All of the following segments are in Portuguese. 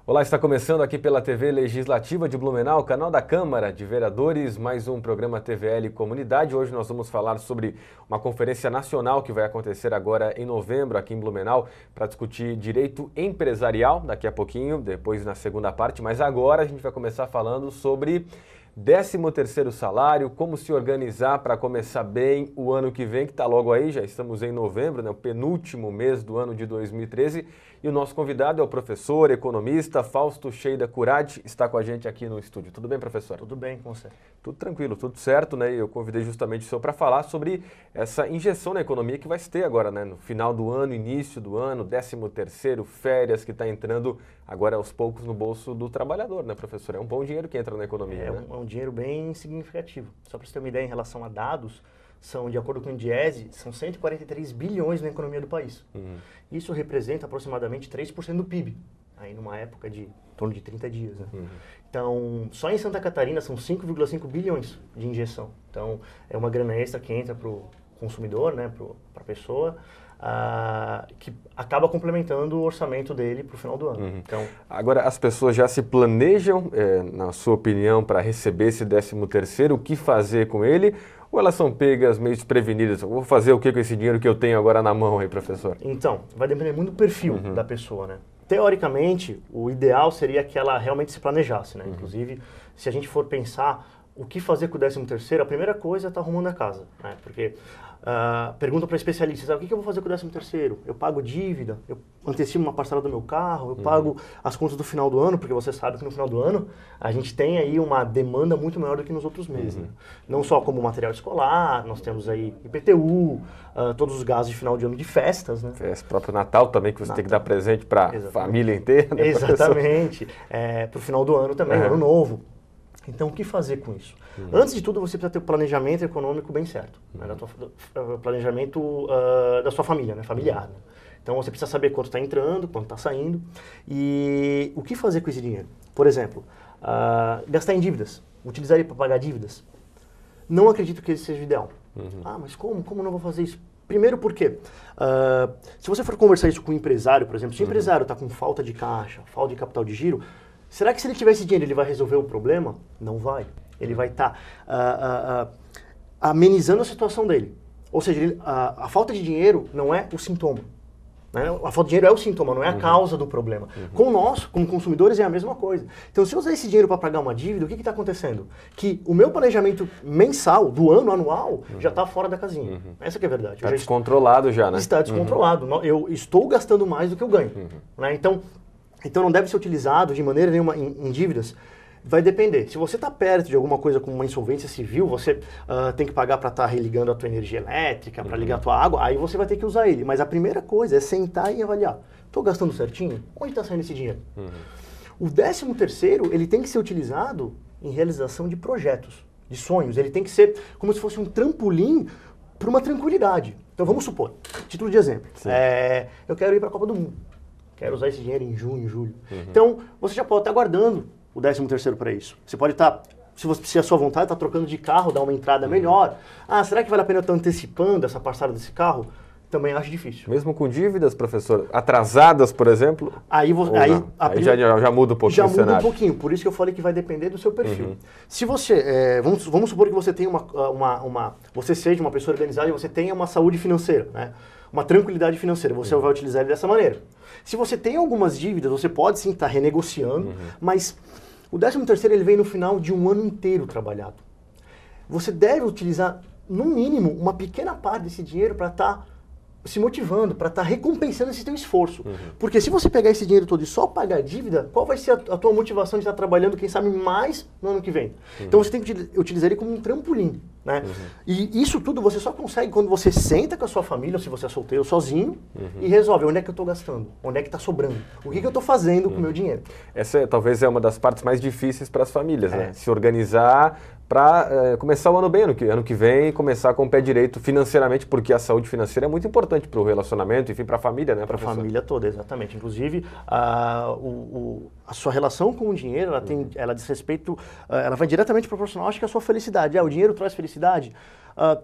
Olá, está começando aqui pela TV Legislativa de Blumenau, canal da Câmara de Vereadores, mais um programa TVL Comunidade. Hoje nós vamos falar sobre uma conferência nacional que vai acontecer agora em novembro aqui em Blumenau para discutir direito empresarial daqui a pouquinho, depois na segunda parte, mas agora a gente vai começar falando sobre 13º salário, como se organizar para começar bem o ano que vem, que está logo aí, já estamos em novembro, né, o penúltimo mês do ano de 2013, e o nosso convidado é o professor, economista Fausto Sheida Curadi, está com a gente aqui no estúdio. Tudo bem, professor? Tudo bem com você? Tudo tranquilo, tudo certo, né? Eu convidei justamente o senhor para falar sobre essa injeção na economia que vai se ter agora, né? No final do ano, início do ano, 13º, férias, que está entrando agora aos poucos no bolso do trabalhador, né, professor? É um bom dinheiro que entra na economia, É né? um dinheiro bem significativo. Só para você ter uma ideia em relação a dados, de acordo com o Diese, são 143 bilhões na economia do país. Isso representa aproximadamente 3% do PIB, aí numa época de em torno de 30 dias. Né? Então, só em Santa Catarina são 5,5 bilhões de injeção. Então, é uma grana extra que entra para o consumidor, né, para a pessoa, que acaba complementando o orçamento dele para o final do ano. Então, agora, as pessoas já se planejam, na sua opinião, para receber esse 13º, o que fazer com ele? Ou elas são pegas meio desprevenidas? Eu vou fazer o que com esse dinheiro que eu tenho agora na mão aí, professor? Então, vai depender muito do perfil da pessoa, né? Teoricamente, o ideal seria que ela realmente se planejasse, né? Inclusive, se a gente for pensar o que fazer com o 13º, a primeira coisa é estar arrumando a casa, né? Porque pergunta para especialistas, o que eu vou fazer com o 13º? Eu pago dívida, eu antecipo uma parcela do meu carro, eu pago as contas do final do ano, porque você sabe que no final do ano a gente tem aí uma demanda muito maior do que nos outros meses. Né? Não só como material escolar, nós temos aí IPTU, todos os gastos de final de ano de festas. Né? Festa, próprio Natal também, que você tem que dar presente para a família inteira. Né, exatamente. Para o final do ano também, ano novo. Então, o que fazer com isso? Antes de tudo, você precisa ter o planejamento econômico bem certo. Né? Planejamento da sua família, né? Familiar. Né? Então, você precisa saber quanto está entrando, quanto está saindo. E o que fazer com esse dinheiro? Por exemplo, gastar em dívidas. Utilizar ele para pagar dívidas. Não acredito que esse seja o ideal. Mas como? Como não vou fazer isso? Primeiro porque, se você for conversar isso com um empresário, por exemplo, se o empresário está com falta de caixa, falta de capital de giro, será que se ele tiver esse dinheiro ele vai resolver o problema? Não vai. Ele vai estar amenizando a situação dele. Ou seja, a falta de dinheiro não é o sintoma. Né? A falta de dinheiro é o sintoma, não é a causa do problema. Com nós, como consumidores, é a mesma coisa. Então, se eu usar esse dinheiro para pagar uma dívida, o que está acontecendo? Que o meu planejamento mensal, do ano, anual, já está fora da casinha. Essa que é a verdade. Está descontrolado já, né? Está descontrolado. Eu estou gastando mais do que eu ganho. Né? Então, não deve ser utilizado de maneira nenhuma em dívidas. Vai depender. Se você está perto de alguma coisa como uma insolvência civil, você tem que pagar para estar religando a tua energia elétrica, para ligar a tua água, aí você vai ter que usar ele. Mas a primeira coisa é sentar e avaliar. Estou gastando certinho? Onde está saindo esse dinheiro? O 13º, ele tem que ser utilizado em realização de projetos, de sonhos. Ele tem que ser como se fosse um trampolim para uma tranquilidade. Então vamos supor, título de exemplo, eu quero ir para a Copa do Mundo. Quero usar esse dinheiro em junho, julho. Então, você já pode estar guardando o 13º para isso. Você pode estar, se a sua vontade está trocando de carro, dar uma entrada melhor. Será que vale a pena eu estar antecipando essa parcela desse carro? Também acho difícil. Mesmo com dívidas, professor, atrasadas, por exemplo? Aí já muda um pouquinho o cenário. Já muda um pouquinho, por isso que eu falei que vai depender do seu perfil. Se você, vamos supor que você tenha você seja uma pessoa organizada e você tenha uma saúde financeira, né? Uma tranquilidade financeira, você vai utilizar ele dessa maneira. Se você tem algumas dívidas, você pode sim estar renegociando, mas o 13º ele vem no final de um ano inteiro trabalhado. Você deve utilizar, no mínimo, uma pequena parte desse dinheiro para estar se motivando, para estar recompensando esse teu esforço. Porque se você pegar esse dinheiro todo e só pagar a dívida, qual vai ser a tua motivação de estar trabalhando, quem sabe, mais no ano que vem? Então você tem que utilizar ele como um trampolim. Né? E isso tudo você só consegue quando você senta com a sua família, ou se você é solteiro, sozinho, e resolve onde é que eu estou gastando, onde é que está sobrando, o que eu estou fazendo com o meu dinheiro. Essa talvez é uma das partes mais difíceis para as famílias, né? Se organizar para começar o ano bem, ano que vem, começar com o pé direito financeiramente, porque a saúde financeira é muito importante para o relacionamento, enfim, para a família, né, para a professor? família toda, exatamente. Inclusive, a sua relação com o dinheiro, ela diz respeito, ela vai diretamente proporcional, acho que, à sua felicidade. O dinheiro traz felicidade.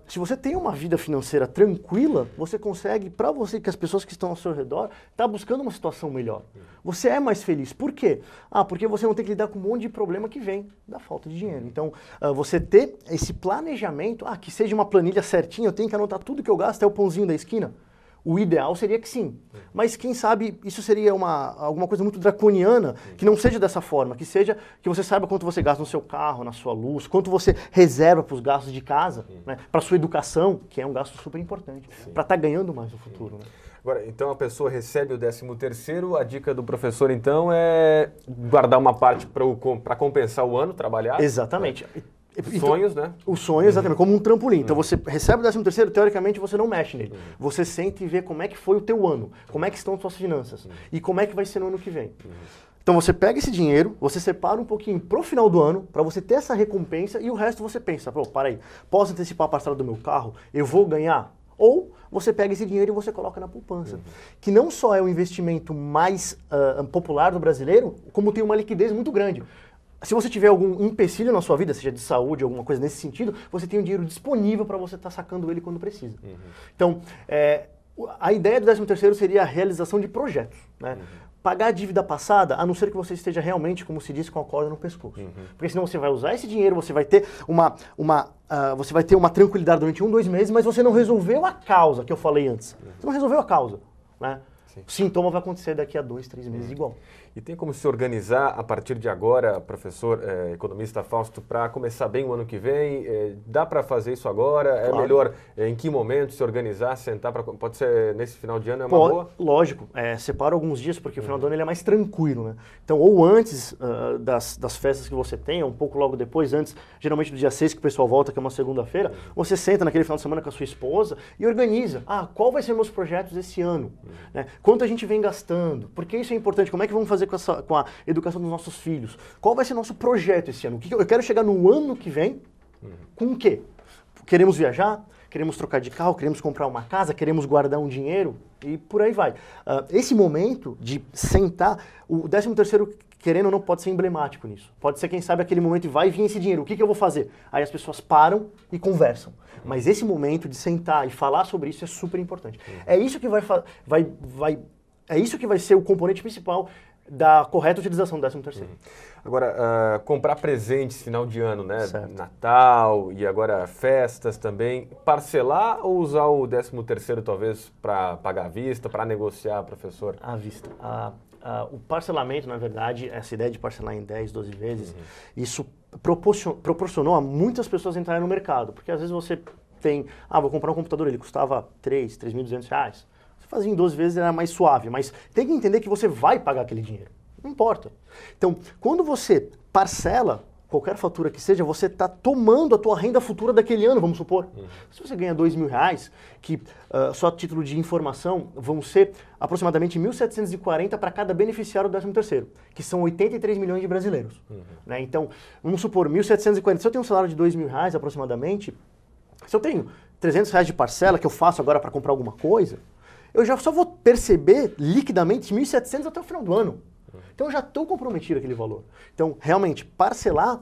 Se você tem uma vida financeira tranquila, você consegue, para você, que as pessoas que estão ao seu redor, tá buscando uma situação melhor. Você é mais feliz. Por quê? Porque você não tem que lidar com um monte de problema que vem da falta de dinheiro. Então, você ter esse planejamento, que seja uma planilha certinha, eu tenho que anotar tudo que eu gasto, é o pãozinho da esquina. O ideal seria que sim, mas quem sabe isso seria alguma coisa muito draconiana, que não seja dessa forma, que seja que você saiba quanto você gasta no seu carro, na sua luz, quanto você reserva para os gastos de casa, né, para a sua educação, que é um gasto super importante, para estar ganhando mais no futuro. Né? Agora, então a pessoa recebe o 13º, a dica do professor então é guardar uma parte para compensar o ano trabalhado? Exatamente. Né? Sonhos, né? O sonho, exatamente, como um trampolim. Então você recebe o 13º, teoricamente você não mexe nele. Você sente e vê como é que foi o teu ano, como é que estão as suas finanças e como é que vai ser no ano que vem. Então você pega esse dinheiro, você separa um pouquinho pro final do ano, para você ter essa recompensa e o resto você pensa, para aí, posso antecipar a parcela do meu carro? Eu vou ganhar? Ou você pega esse dinheiro e você coloca na poupança, que não só é o investimento mais popular do brasileiro, como tem uma liquidez muito grande. Se você tiver algum empecilho na sua vida, seja de saúde, alguma coisa nesse sentido, você tem o dinheiro disponível para você estar sacando ele quando precisa. Então, a ideia do 13º seria a realização de projetos. Né? Pagar a dívida passada, a não ser que você esteja realmente, como se diz, com a corda no pescoço. Porque senão você vai usar esse dinheiro, você vai ter uma tranquilidade durante 1, 2 meses, mas você não resolveu a causa que eu falei antes. Você não resolveu a causa. Né? O sintoma vai acontecer daqui a 2, 3 meses igual. E tem como se organizar a partir de agora, professor economista Fausto, para começar bem o ano que vem? Dá para fazer isso agora? Claro. É melhor em que momento se organizar, sentar? Pode ser nesse final de ano, é uma boa? Lógico, separa alguns dias, porque o final do ano ele é mais tranquilo. Né? Então, ou antes das festas que você tem, ou um pouco logo depois, antes, geralmente do dia 6 que o pessoal volta, que é uma segunda-feira, você senta naquele final de semana com a sua esposa e organiza. Qual vai ser meus projetos esse ano? Né? Quanto a gente vem gastando? Porque isso é importante. Como é que vamos fazer com a educação dos nossos filhos? Qual vai ser nosso projeto esse ano? Eu quero chegar no ano que vem com o quê? Queremos viajar? Queremos trocar de carro? Queremos comprar uma casa? Queremos guardar um dinheiro? E por aí vai. Esse momento de sentar, o 13º, querendo ou não, pode ser emblemático nisso. Pode ser, quem sabe, aquele momento e vai vir esse dinheiro. O que eu vou fazer? Aí as pessoas param e conversam. Mas esse momento de sentar e falar sobre isso é super importante. É isso que é isso que vai ser o componente principal da correta utilização do 13º. Agora, comprar presentes final de ano, né? Certo. Natal e agora festas também. Parcelar ou usar o 13º talvez para pagar à vista, para negociar, professor? À vista. O parcelamento, na verdade, essa ideia de parcelar em 10, 12 vezes, isso proporcionou a muitas pessoas entrarem no mercado. Porque às vezes você tem, vou comprar um computador, ele custava R$3.200. Você fazia em 12 vezes, era mais suave, mas tem que entender que você vai pagar aquele dinheiro. Não importa. Então, quando você parcela qualquer fatura que seja, você está tomando a tua renda futura daquele ano, vamos supor. Se você ganha R$2.000, que só a título de informação vão ser aproximadamente 1.740 para cada beneficiário do 13º, que são 83 milhões de brasileiros. Né? Então, vamos supor, 1.740. Se eu tenho um salário de R$2.000 aproximadamente, se eu tenho R$300 de parcela que eu faço agora para comprar alguma coisa, eu já só vou perceber liquidamente 1.700 até o final do ano. Então eu já estou comprometido aquele valor. Então, realmente, parcelar,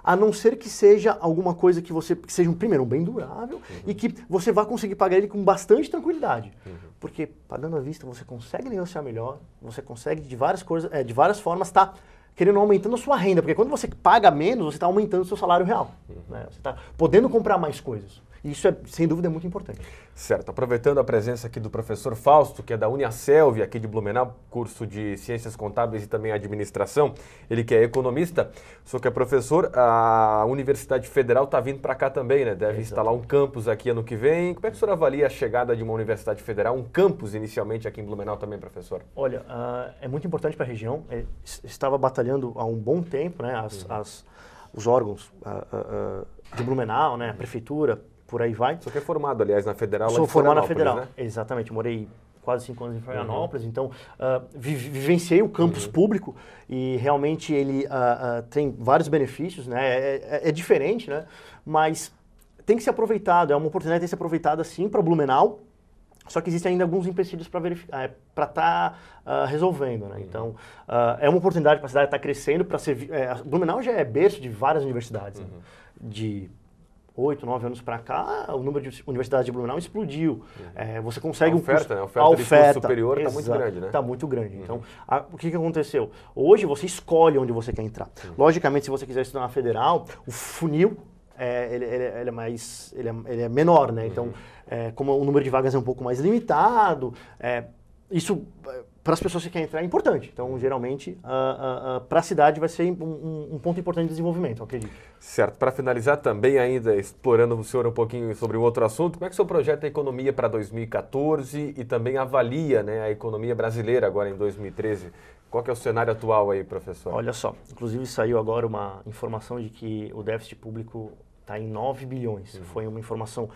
a não ser que seja alguma coisa que seja, primeiro, um bem durável e que você vá conseguir pagar ele com bastante tranquilidade. Porque pagando à vista você consegue negociar melhor, você consegue de várias formas estar querendo aumentando a sua renda. Porque quando você paga menos, você está aumentando o seu salário real. Né? Você está podendo comprar mais coisas. E isso, sem dúvida, é muito importante. Certo. Aproveitando a presença aqui do professor Fausto, que é da Uniaselv, aqui de Blumenau, curso de Ciências Contábeis e também Administração, ele que é economista, só que é professor, a Universidade Federal está vindo para cá também, né? Deve instalar um campus aqui ano que vem. Como é que o senhor avalia a chegada de uma Universidade Federal, um campus inicialmente aqui em Blumenau também, professor? Olha, é muito importante para a região. Estava batalhando há um bom tempo, né? Os órgãos de Blumenau, né? A prefeitura, por aí vai. Você é formado, aliás, na Federal? Sou formado na Federal, né? Exatamente. Morei quase 5 anos em Florianópolis, então vivenciei o campus público e realmente ele tem vários benefícios, né? É diferente, né? Mas tem que ser aproveitado, é uma oportunidade que tem que ser aproveitada sim para Blumenau, só que existem ainda alguns empecilhos para estar resolvendo, né? Então, é uma oportunidade para a cidade estar crescendo, para ser... Blumenau já é berço de várias universidades, né? De 8, 9 anos para cá, o número de universidades de Blumenau explodiu. Você consegue... A oferta, né? A oferta de curso superior está muito grande, né? Está muito grande. Então, o que aconteceu? Hoje você escolhe onde você quer entrar. Logicamente, se você quiser estudar na federal, o funil... ele é menor, né? Então, como o número de vagas é um pouco mais limitado, isso para as pessoas que querem entrar é importante. Então, geralmente, para a cidade vai ser um ponto importante de desenvolvimento, eu acredito. Certo. Para finalizar também, ainda explorando o senhor um pouquinho sobre um outro assunto, como é que o senhor projeta a economia para 2014 e também avalia, né, a economia brasileira agora em 2013? Qual que é o cenário atual aí, professor? Olha só, inclusive saiu agora uma informação de que o déficit público está em 9 bilhões. Foi uma informação,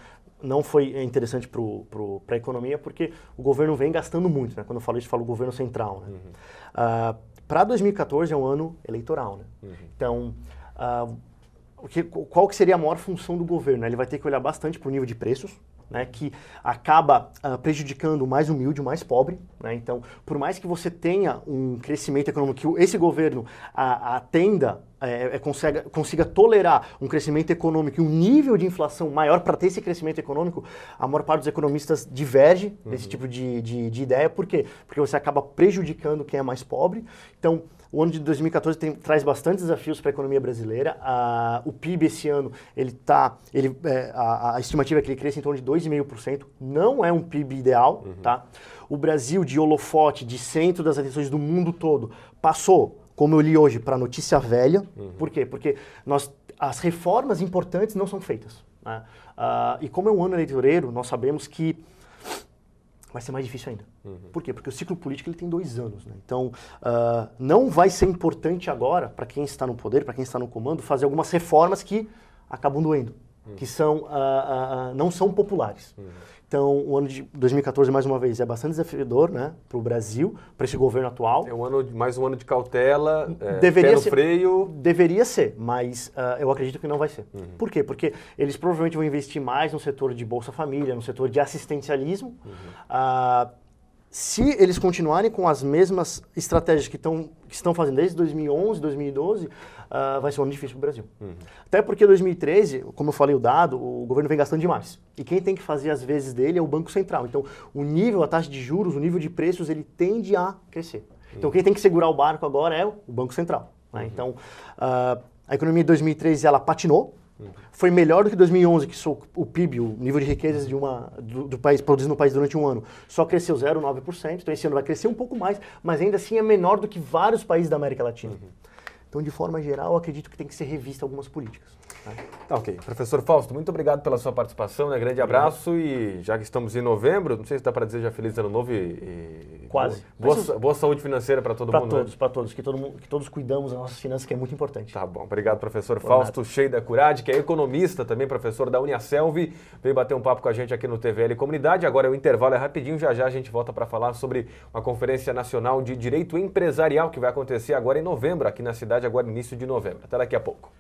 não foi interessante para a economia, porque o governo vem gastando muito, né? Quando eu falo isso, eu falo governo central, né? Para 2014 é um ano eleitoral, né? Então, qual que seria a maior função do governo? Ele vai ter que olhar bastante para o nível de preços, né, que acaba prejudicando o mais humilde, o mais pobre, né? Então, por mais que você tenha um crescimento econômico, que esse governo atenda, consiga tolerar um crescimento econômico e um nível de inflação maior para ter esse crescimento econômico, a maior parte dos economistas diverge desse tipo de ideia. Por quê? Porque você acaba prejudicando quem é mais pobre. Então, o ano de 2014 traz bastante desafios para a economia brasileira. O PIB esse ano, a estimativa é que ele cresça em torno de 2,5%. Não é um PIB ideal, tá? O Brasil, de holofote, de centro das atenções do mundo todo, passou, como eu li hoje, para notícia velha. Por quê? Porque as reformas importantes não são feitas, né? E como é um ano eleitoreiro, nós sabemos que vai ser mais difícil ainda. Por quê? Porque o ciclo político ele tem 2 anos, né? Então, não vai ser importante agora, para quem está no poder, para quem está no comando, fazer algumas reformas que acabam doendo, que não são populares. Então, o ano de 2014, mais uma vez, é bastante desafiador, né, para o Brasil, para esse governo atual. É mais um ano de cautela, deveria pé no ser, freio. Deveria ser, mas eu acredito que não vai ser. Por quê? Porque eles provavelmente vão investir mais no setor de Bolsa Família, no setor de assistencialismo. Se eles continuarem com as mesmas estratégias que estão fazendo desde 2011, 2012, vai ser um ano difícil para o Brasil. Até porque 2013, como eu falei o dado, o governo vem gastando demais. E quem tem que fazer as vezes dele é o Banco Central. Então, a taxa de juros, o nível de preços, ele tende a crescer. Então, quem tem que segurar o barco agora é o Banco Central, né? Então, a economia de 2013, ela patinou. Foi melhor do que 2011, que o PIB, o nível de riquezas do país, produzido no país durante um ano, só cresceu 0,9%. Então, esse ano vai crescer um pouco mais, mas ainda assim é menor do que vários países da América Latina. Então, de forma geral, eu acredito que tem que ser revista algumas políticas. Tá, ok. Professor Fausto, muito obrigado pela sua participação, né? Grande abraço e já que estamos em novembro, não sei se dá para dizer já feliz ano novo e quase. Boa saúde financeira para todo mundo. Para todos, que todos cuidamos das nossas finanças, que é muito importante. Tá bom. Obrigado, professor Fausto Scheida Curadi, que é economista, também professor da Uniaselv, veio bater um papo com a gente aqui no TVL Comunidade. Agora o intervalo é rapidinho, já a gente volta para falar sobre uma Conferência Nacional de Direito Empresarial que vai acontecer agora em novembro, aqui na cidade, agora início de novembro. Até daqui a pouco.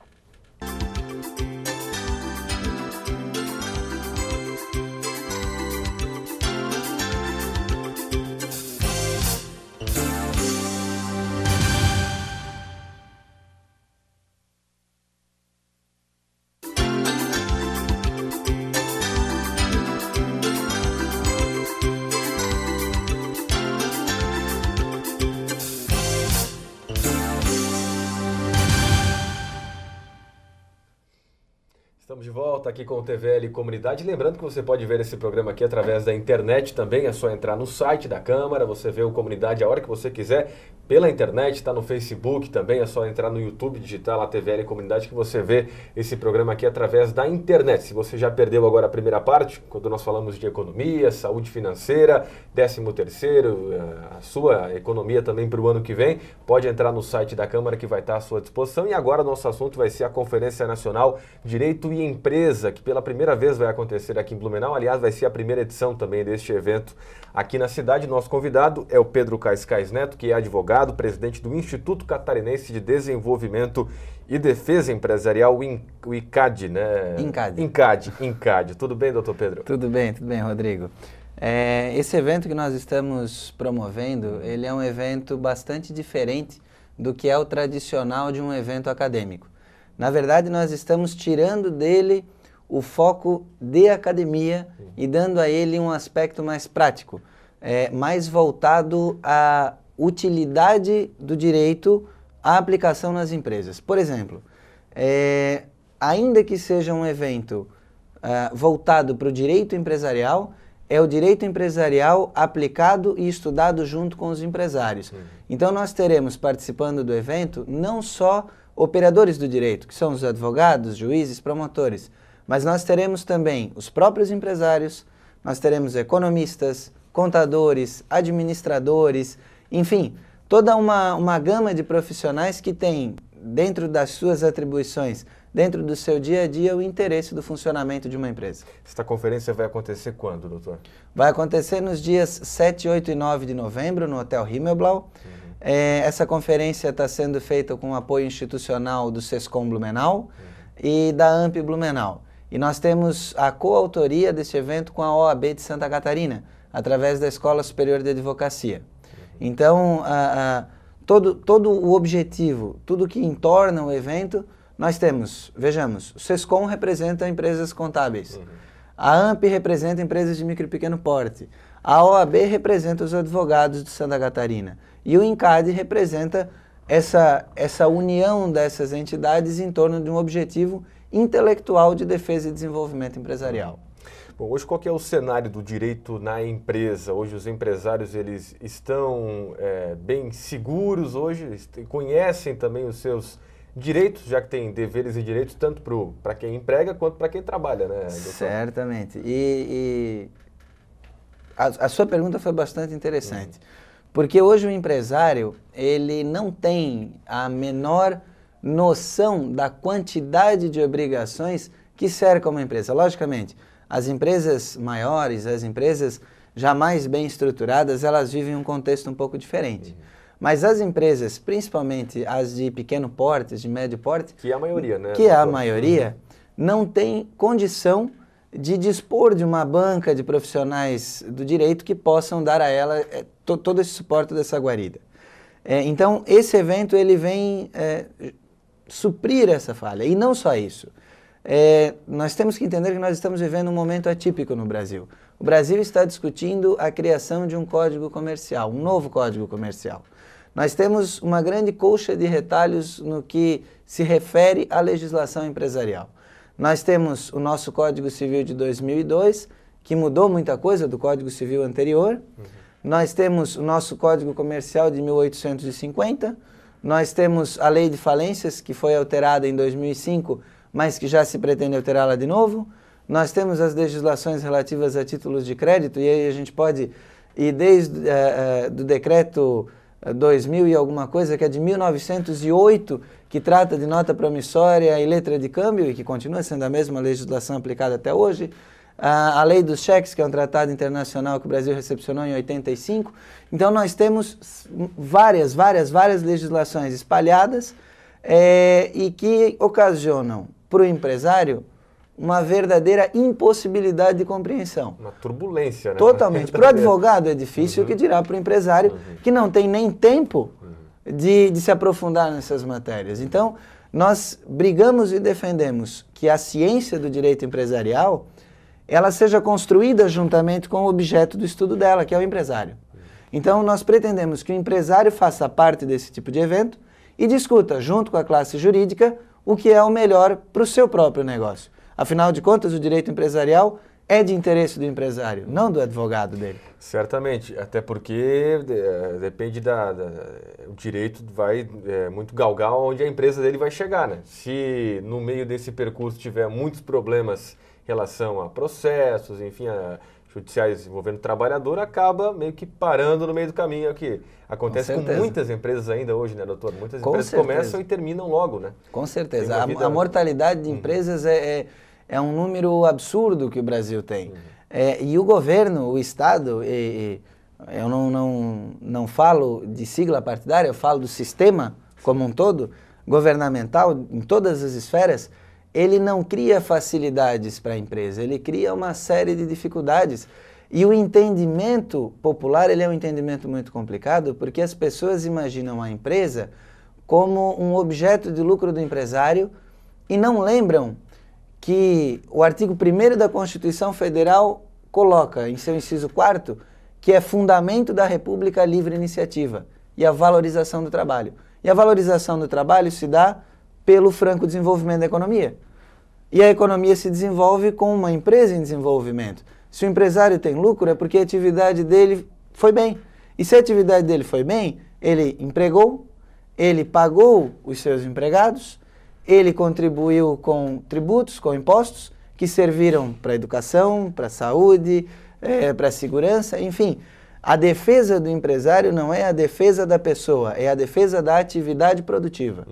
Estamos de volta aqui com o TVL Comunidade. Lembrando que você pode ver esse programa aqui através da internet também. É só entrar no site da Câmara, você vê o Comunidade a hora que você quiser. Pela internet, está no Facebook também. É só entrar no YouTube, digitar lá TVL Comunidade que você vê esse programa aqui através da internet. Se você já perdeu agora a primeira parte, quando nós falamos de economia, saúde financeira, 13º, a sua economia também para o ano que vem, pode entrar no site da Câmara que vai estar à sua disposição. E agora o nosso assunto vai ser a Conferência Nacional Direito e Empresa. Empresa, que pela primeira vez vai acontecer aqui em Blumenau. Aliás, vai ser a primeira edição também deste evento aqui na cidade. Nosso convidado é o Pedro Cascais Neto, que é advogado, presidente do Instituto Catarinense de Desenvolvimento e Defesa Empresarial, o ICAD, né? INCAD. Tudo bem, doutor Pedro? Tudo bem, Rodrigo. Esse evento que nós estamos promovendo, ele é um evento bastante diferente do que é o tradicional de um evento acadêmico. Na verdade, nós estamos tirando dele o foco de academia e dando a ele um aspecto mais prático, mais voltado à utilidade do direito à aplicação nas empresas. Por exemplo, ainda que seja um evento voltado para o direito empresarial, é o direito empresarial aplicado e estudado junto com os empresários. Então nós teremos participando do evento não só operadores do direito, que são os advogados, juízes, promotores, mas nós teremos também os próprios empresários, nós teremos economistas, contadores, administradores, enfim, toda uma gama de profissionais que têm, dentro das suas atribuições, dentro do seu dia a dia, o interesse do funcionamento de uma empresa. Esta conferência vai acontecer quando, doutor? Vai acontecer nos dias 7, 8 e 9 de novembro, no Hotel Himmelblau. Essa conferência está sendo feita com o apoio institucional do SESCOM Blumenau e da AMP Blumenau. E nós temos a coautoria desse evento com a OAB de Santa Catarina, através da Escola Superior de Advocacia. Então, todo o objetivo, tudo que entorna o evento, nós temos, vejamos, o SESCOM representa empresas contábeis, a AMP representa empresas de micro e pequeno porte, a OAB representa os advogados de Santa Catarina e o INCAD representa essa união dessas entidades em torno de um objetivo intelectual de defesa e desenvolvimento empresarial. Bom, hoje qual que é o cenário do direito na empresa? Hoje os empresários eles estão bem seguros hoje, conhecem também os seus direitos, já que tem deveres e direitos tanto para quem emprega quanto para quem trabalha, né, doutor? Certamente. E a sua pergunta foi bastante interessante, porque hoje o empresário ele não tem a menor noção da quantidade de obrigações que cercam uma empresa. Logicamente, as empresas maiores, as empresas já mais bem estruturadas, elas vivem um contexto um pouco diferente. Mas as empresas, principalmente as de pequeno porte, de médio porte, que é a maioria, né? Que é a maioria, não tem condição de dispor de uma banca de profissionais do direito que possam dar a ela todo esse suporte dessa guarida. Então, esse evento ele vem suprir essa falha. E não só isso. Nós temos que entender que nós estamos vivendo um momento atípico no Brasil. O Brasil está discutindo a criação de um código comercial, um novo código comercial. Nós temos uma grande colcha de retalhos no que se refere à legislação empresarial. Nós temos o nosso Código Civil de 2002, que mudou muita coisa do Código Civil anterior. Nós temos o nosso Código Comercial de 1850. Nós temos a Lei de Falências, que foi alterada em 2005, mas que já se pretende alterá-la de novo. Nós temos as legislações relativas a títulos de crédito, e aí a gente pode ir desde do decreto 2000 e alguma coisa, que é de 1908, que trata de nota promissória e letra de câmbio, e que continua sendo a mesma legislação aplicada até hoje. A lei dos cheques, que é um tratado internacional que o Brasil recepcionou em 85. Então nós temos várias legislações espalhadas e que ocasionam para o empresário uma verdadeira impossibilidade de compreensão. Uma turbulência, né? Totalmente. Para o advogado é difícil, o que dirá para o empresário que não tem nem tempo de se aprofundar nessas matérias. Então, nós brigamos e defendemos que a ciência do direito empresarial ela seja construída juntamente com o objeto do estudo dela, que é o empresário. Então, nós pretendemos que o empresário faça parte desse tipo de evento e discuta, junto com a classe jurídica, o que é o melhor para o seu próprio negócio. Afinal de contas, o direito empresarial é de interesse do empresário, não do advogado dele. Certamente, até porque depende o direito vai muito galgar onde a empresa dele vai chegar, né? Se no meio desse percurso tiver muitos problemas em relação a processos, enfim, judiciais envolvendo o trabalhador, acaba meio que parando no meio do caminho. É o que acontece com muitas empresas ainda hoje, né, doutor? Muitas empresas começam e terminam logo, né? Com certeza. A mortalidade de empresas é É um número absurdo que o Brasil tem. E o governo, o Estado, eu não falo de sigla partidária, eu falo do sistema como um todo, governamental, em todas as esferas, ele não cria facilidades para a empresa, ele cria uma série de dificuldades. E o entendimento popular, ele é um entendimento muito complicado, porque as pessoas imaginam a empresa como um objeto de lucro do empresário e não lembram que o artigo 1º da Constituição Federal coloca em seu inciso 4º que é fundamento da República a livre iniciativa e a valorização do trabalho. E a valorização do trabalho se dá pelo franco desenvolvimento da economia. E a economia se desenvolve com uma empresa em desenvolvimento. Se o empresário tem lucro, é porque a atividade dele foi bem. E se a atividade dele foi bem, ele empregou, ele pagou os seus empregados, ele contribuiu com tributos, com impostos, que serviram para a educação, para a saúde, para a segurança, enfim. A defesa do empresário não é a defesa da pessoa, é a defesa da atividade produtiva.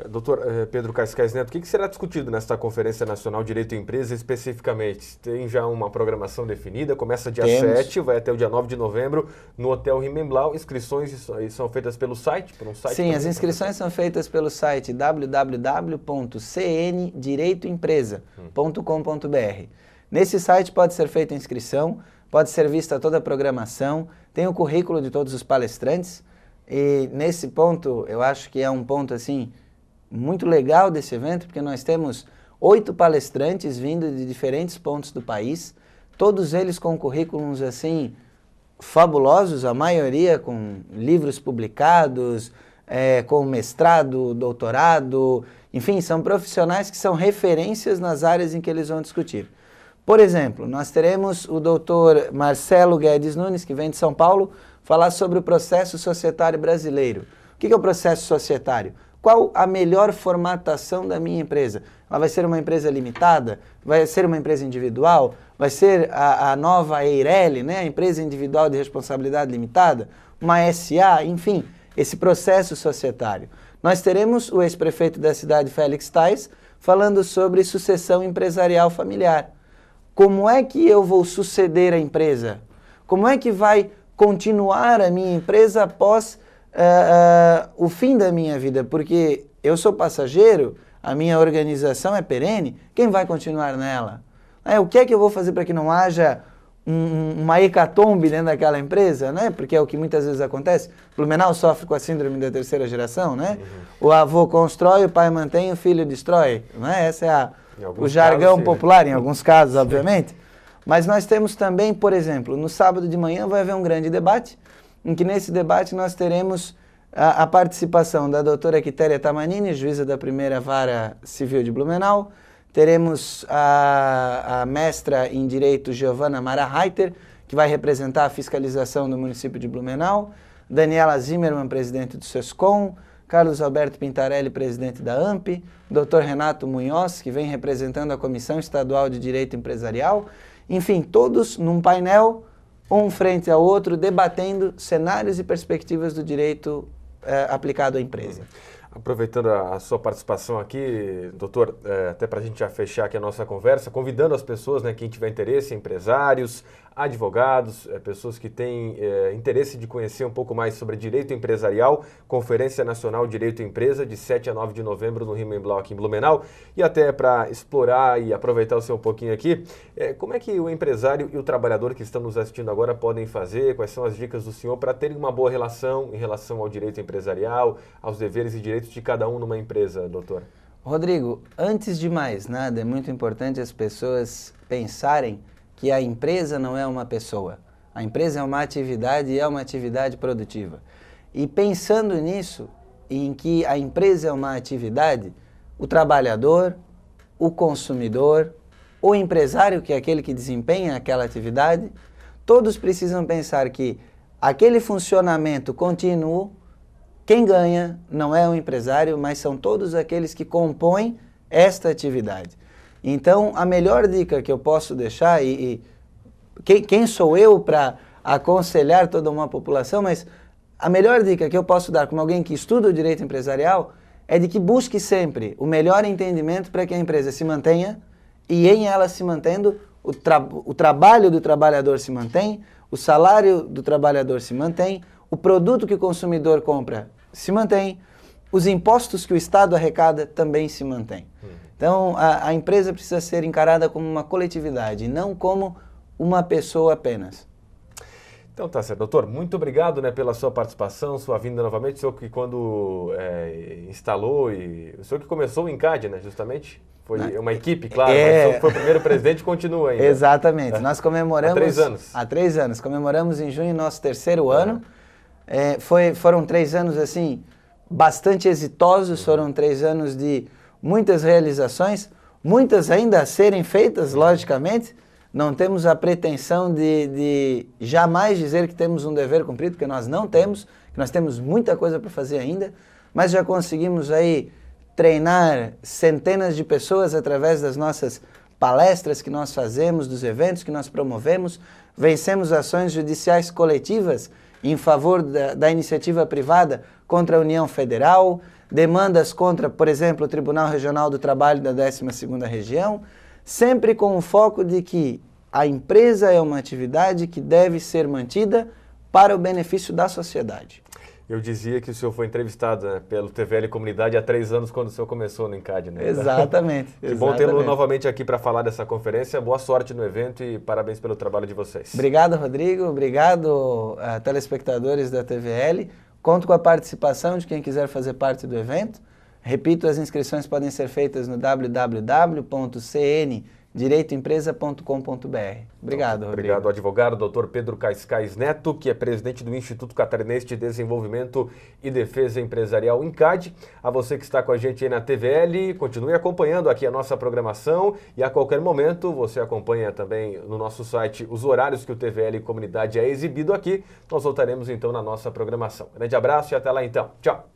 Doutor Pedro Cascais Neto, o que será discutido nesta Conferência Nacional Direito à Empresa especificamente? Tem já uma programação definida, começa dia 7, vai até o dia 9 de novembro no Hotel Rimemblau. Inscrições são feitas pelo site? Por um site Sim, as inscrições são feitas pelo site www.cndireitoempresa.com.br. Nesse site pode ser feita a inscrição, pode ser vista toda a programação, tem o currículo de todos os palestrantes e nesse ponto eu acho que é um ponto assim muito legal desse evento, porque nós temos 8 palestrantes vindo de diferentes pontos do país, todos eles com currículos assim fabulosos, a maioria com livros publicados, com mestrado, doutorado, enfim, são profissionais que são referências nas áreas em que eles vão discutir. Por exemplo, nós teremos o doutor Marcelo Guedes Nunes, que vem de São Paulo, falar sobre o processo societário brasileiro. O que é o processo societário? Qual a melhor formatação da minha empresa? Ela vai ser uma empresa limitada? Vai ser uma empresa individual? Vai ser a nova EIRELI, né? A empresa individual de responsabilidade limitada? Uma SA? Enfim, esse processo societário. Nós teremos o ex-prefeito da cidade, Félix Tais, falando sobre sucessão empresarial familiar. Como é que eu vou suceder a empresa? Como é que vai continuar a minha empresa após o fim da minha vida? Porque eu sou passageiro, a minha organização é perene, quem vai continuar nela? O que é que eu vou fazer para que não haja uma hecatombe dentro daquela empresa, né? Porque é o que muitas vezes acontece. Blumenau sofre com a síndrome da terceira geração, né? O avô constrói, o pai mantém, o filho destrói, né? Esse é o jargão casos, popular, em alguns casos, obviamente. Mas nós temos também, por exemplo, no sábado de manhã vai haver um grande debate, em que nesse debate nós teremos a participação da doutora Quitéria Tamanini, juíza da primeira vara civil de Blumenau. Teremos a mestra em Direito Giovana Mara Reiter, que vai representar a fiscalização do município de Blumenau. Daniela Zimmermann, presidente do SESCOM. Carlos Alberto Pintarelli, presidente da AMP. Dr. Renato Munhoz, que vem representando a Comissão Estadual de Direito Empresarial. Enfim, todos num painel, um frente ao outro, debatendo cenários e perspectivas do direito aplicado à empresa. Aproveitando a sua participação aqui, doutor, até para a gente já fechar aqui a nossa conversa, convidando as pessoas, né, quem tiver interesse, empresários, advogados, pessoas que têm interesse de conhecer um pouco mais sobre direito empresarial, Conferência Nacional Direito Empresa, de 7 a 9 de novembro no Rimemblau, aqui em Blumenau, e até para explorar e aproveitar o seu um pouquinho aqui, como é que o empresário e o trabalhador que estão nos assistindo agora podem fazer, quais são as dicas do senhor para terem uma boa relação em relação ao direito empresarial, aos deveres e direitos de cada um numa empresa, doutor? Rodrigo, antes de mais nada, é muito importante as pessoas pensarem que a empresa não é uma pessoa. A empresa é uma atividade e é uma atividade produtiva. E pensando nisso, em que a empresa é uma atividade, o trabalhador, o consumidor, o empresário, que é aquele que desempenha aquela atividade, todos precisam pensar que aquele funcionamento contínuo, quem ganha não é o empresário, mas são todos aqueles que compõem esta atividade. Então, a melhor dica que eu posso deixar, quem sou eu para aconselhar toda uma população, mas a melhor dica que eu posso dar como alguém que estuda o direito empresarial é de que busque sempre o melhor entendimento para que a empresa se mantenha e em ela se mantendo, o trabalho do trabalhador se mantém, o salário do trabalhador se mantém, o produto que o consumidor compra se mantém, os impostos que o Estado arrecada também se mantêm. Então, a empresa precisa ser encarada como uma coletividade, não como uma pessoa apenas. Então tá certo. Doutor, muito obrigado, né, pela sua participação, sua vinda novamente. O senhor que quando instalou, e o senhor que começou o INCAD, né, justamente? Foi uma equipe, claro, mas o senhor foi o primeiro presidente e continua ainda. Exatamente. Nós comemoramos... Há 3 anos. Há 3 anos. Comemoramos em junho nosso 3º ano. Foram 3 anos, assim, bastante exitosos, foram 3 anos de muitas realizações, muitas ainda a serem feitas, logicamente. Não temos a pretensão de jamais dizer que temos um dever cumprido, porque nós não temos, que nós temos muita coisa para fazer ainda, mas já conseguimos aí treinar centenas de pessoas através das nossas palestras que nós fazemos, dos eventos que nós promovemos, vencemos ações judiciais coletivas em favor da iniciativa privada contra a União Federal, demandas contra, por exemplo, o Tribunal Regional do Trabalho da 12ª Região, sempre com o foco de que a empresa é uma atividade que deve ser mantida para o benefício da sociedade. Eu dizia que o senhor foi entrevistado, né, pelo TVL Comunidade há 3 anos, quando o senhor começou no INCAD, né? Exatamente. Que bom tê-lo novamente aqui para falar dessa conferência. Boa sorte no evento e parabéns pelo trabalho de vocês. Obrigado, Rodrigo. Obrigado, telespectadores da TVL. Conto com a participação de quem quiser fazer parte do evento. Repito, as inscrições podem ser feitas no www.cndireitoempresa.com.br. Obrigado, Rodrigo. Obrigado, advogado Dr. Pedro Cascais Neto, que é presidente do Instituto Catarinense de Desenvolvimento e Defesa Empresarial, INCAD. A você que está com a gente aí na TVL, continue acompanhando aqui a nossa programação e a qualquer momento você acompanha também no nosso site os horários que o TVL Comunidade é exibido aqui. Nós voltaremos então na nossa programação. Grande abraço e até lá então. Tchau!